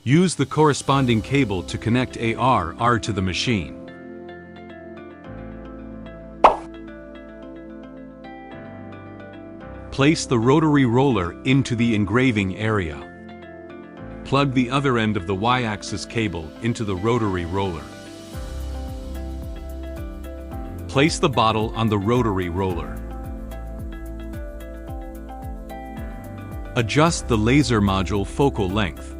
Use the corresponding cable to connect ARR to the machine. Place the rotary roller into the engraving area. Plug the other end of the Y-axis cable into the rotary roller. Place the bottle on the rotary roller. Adjust the laser module focal length.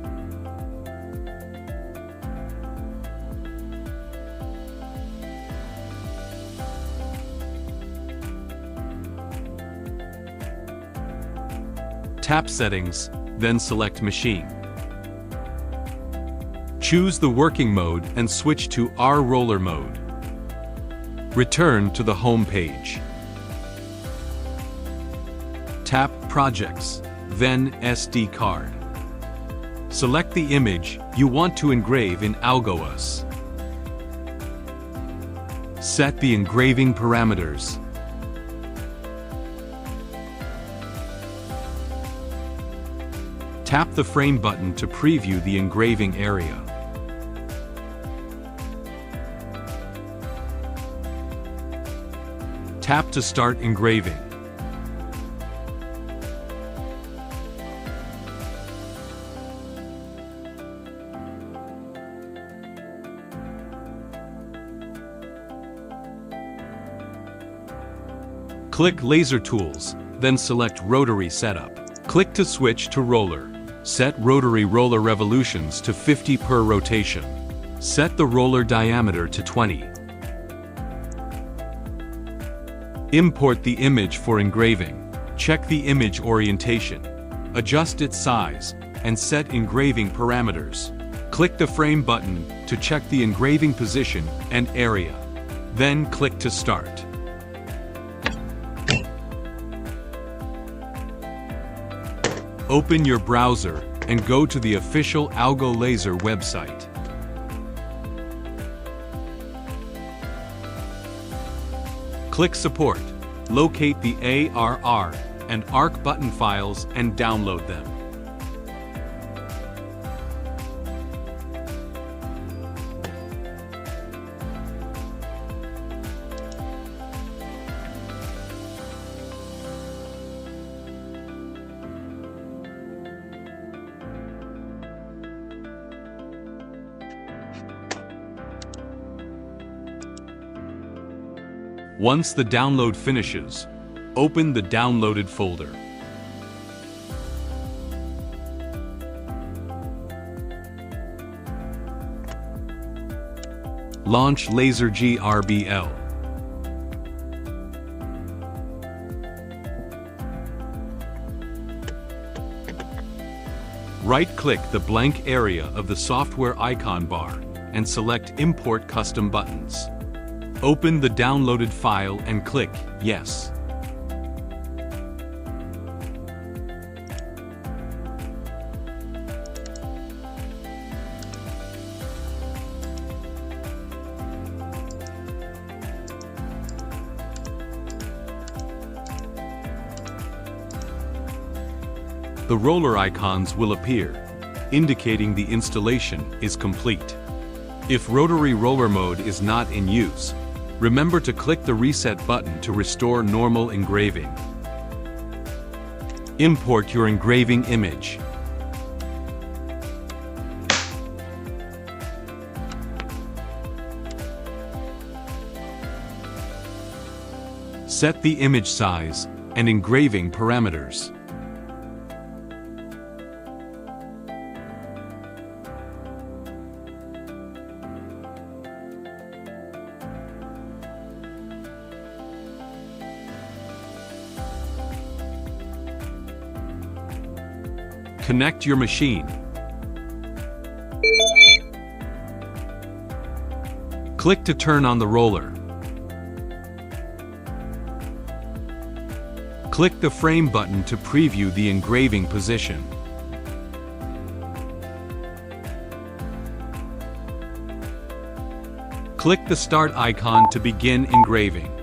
Tap Settings, then select Machine. Choose the working mode and switch to R roller mode. Return to the home page. Tap Projects, then SD card. Select the image you want to engrave in ALGOS. Set the engraving parameters. Tap the frame button to preview the engraving area. Tap to start engraving. Click Laser Tools, then select Rotary Setup. Click to switch to Roller. Set rotary roller revolutions to 50 per rotation. Set the roller diameter to 20. Import the image for engraving. Check the image orientation. Adjust its size, and set engraving parameters. Click the frame button to check the engraving position and area. Then click to start. Open your browser and go to the official ALGO Laser website. Click Support. Locate the ARR and ARC button files and download them. Once the download finishes, open the downloaded folder. Launch Laser GRBL. Right-click the blank area of the software icon bar and select Import Custom Buttons. Open the downloaded file and click Yes. The roller icons will appear, indicating the installation is complete. If rotary roller mode is not in use, remember to click the Reset button to restore normal engraving. Import your engraving image. Set the image size and engraving parameters. Connect your machine. Click to turn on the roller. Click the frame button to preview the engraving position. Click the Start icon to begin engraving.